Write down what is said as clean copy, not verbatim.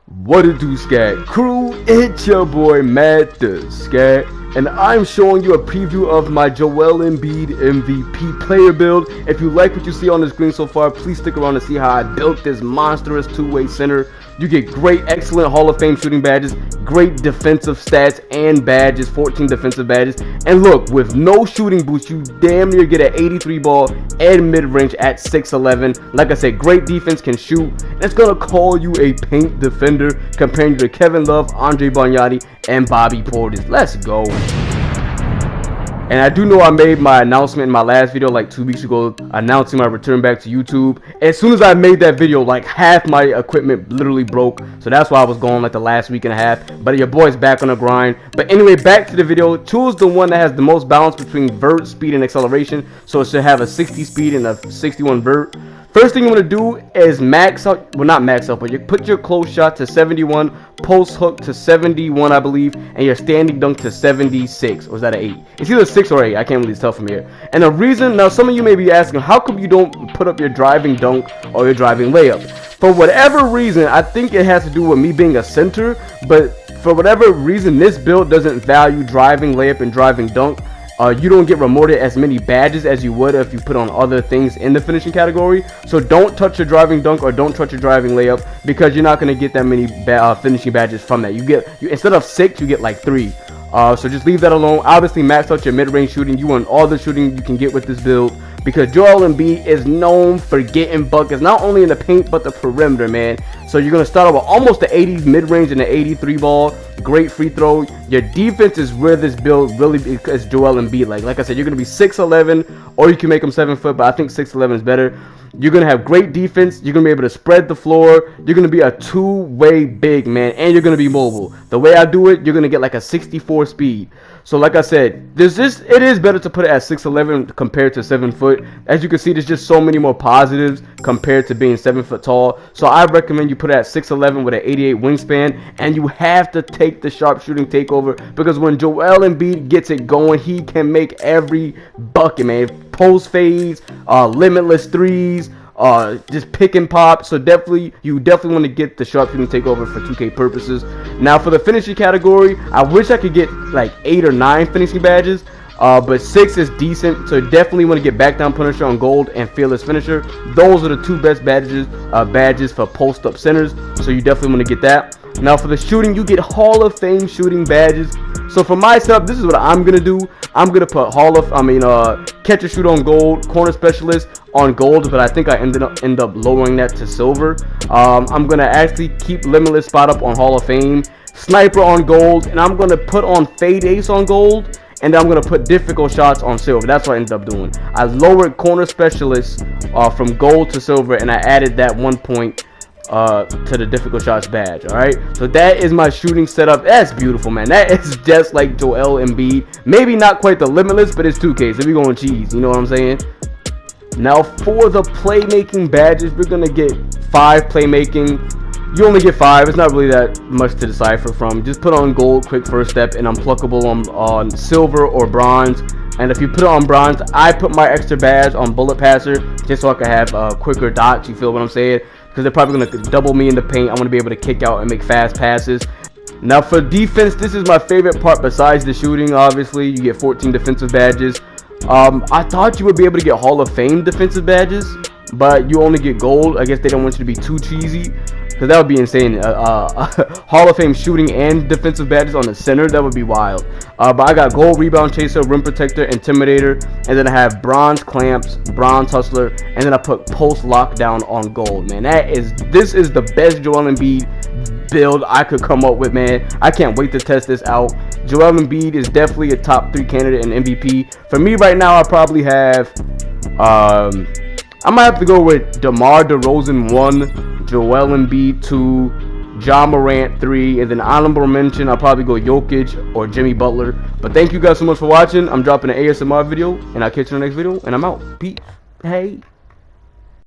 What it do, Scat Crew? It's your boy Matt the Scat, and I'm showing you a preview of my Joel Embiid MVP player build. If you like what you see on the screen so far, please stick around to see how I built this monstrous two-way center. You get great, excellent Hall of Fame shooting badges, great defensive stats and badges, 14 defensive badges. And look, with no shooting boost, you damn near get an 83 ball and mid-range at 6'11". Like I said, great defense, can shoot. It's going to call you a paint defender, comparing you to Kevin Love, Andre Bargnani, and Bobby Portis. Let's go. And I do know I made my announcement in my last video like 2 weeks ago, announcing my return back to YouTube. As soon as I made that video, like half my equipment literally broke, so that's why I was gone like the last week and a half. But your boy's back on the grind. But anyway, back to the video. Choose the one that has the most balance between vert, speed, and acceleration. So it should have a 60 speed and a 61 vert. First thing you want to do is max out, well not max out, but you put your close shot to 71, post hook to 71 I believe, and your standing dunk to 76, or is that an 8? It's either 6 or 8, I can't really tell from here. And the reason, now some of you may be asking, how come you don't put up your driving dunk or your driving layup? For whatever reason, I think it has to do with me being a center, but for whatever reason, this build doesn't value driving layup and driving dunk. You don't get rewarded as many badges as you would if you put on other things in the finishing category. So don't touch your driving dunk or don't touch your driving layup, because you're not going to get that many finishing badges from that. Instead of 6, you get like 3. So just leave that alone. Obviously, max out your mid-range shooting. You want all the shooting you can get with this build, because Joel Embiid is known for getting buckets, not only in the paint, but the perimeter, man. So you're going to start off with almost the 80 mid-range and the 83 ball. Great free throw. Your defense is where this build really is Joel Embiid. Like I said, you're going to be 6'11", or you can make him 7 foot, but I think 6'11 is better. You're going to have great defense. You're going to be able to spread the floor. You're going to be a two-way big, man, and you're going to be mobile. The way I do it, you're going to get like a 64 speed. So like I said, it is better to put it at 6'11 compared to 7 foot. As you can see, there's just so many more positives compared to being 7 foot tall. So I recommend you put it at 6'11 with an 88 wingspan, and you have to take the sharpshooting takeover, because when Joel Embiid gets it going, he can make every bucket, man. Post fades, limitless threes, just pick and pop. So you definitely want to get the sharpshooting takeover for 2K purposes. Now for the finishing category, I wish I could get like 8 or 9 finishing badges, but 6 is decent. So definitely want to get back down punisher on gold and fearless finisher. Those are the 2 best badges for post up centers, so you definitely want to get that. Now for the shooting, you get Hall of Fame shooting badges. So for my setup, this is what I'm gonna do. I'm gonna put catch and shoot on gold, corner specialist on gold, but I think I end up lowering that to silver. I'm gonna actually keep limitless spot up on Hall of Fame, sniper on gold, and I'm gonna put on fade ace on gold, and then I'm gonna put difficult shots on silver. That's what I ended up doing. I lowered corner specialist from gold to silver, and I added that 1 point to the difficult shots badge. All right, so that is my shooting setup. That's beautiful, man. That is just like Joel Embiid. Maybe not quite the limitless, but it's 2K, so we're going cheese, you know what I'm saying? Now for the playmaking badges, we're gonna get 5 playmaking. You only get 5. It's not really that much to decipher from. Just put on gold, quick first step, and unpluckable on silver or bronze. And if you put it on bronze, I put my extra badge on bullet passer, just so I can have quicker dots. You feel what I'm saying? Because they're probably going to double me in the paint. I want to be able to kick out and make fast passes. Now for defense, this is my favorite part besides the shooting. Obviously, you get 14 defensive badges. I thought you would be able to get Hall of Fame defensive badges, but you only get gold. I guess they don't want you to be too cheesy, because that would be insane. Hall of Fame shooting and defensive badges on the center, that would be wild. But I got gold rebound chaser, rim protector, intimidator, and then I have bronze clamps, bronze hustler, and then I put post lockdown on gold, man. This is the best Joel Embiid build I could come up with, man. I can't wait to test this out. Joel Embiid is definitely a top 3 candidate in MVP. For me right now, I probably have I might have to go with DeMar DeRozan 1, Joel Embiid 2, John Morant 3, and then honorable mention, I'll probably go Jokic or Jimmy Butler. But thank you guys so much for watching. I'm dropping an ASMR video, and I'll catch you in the next video, and I'm out. Peace. Hey.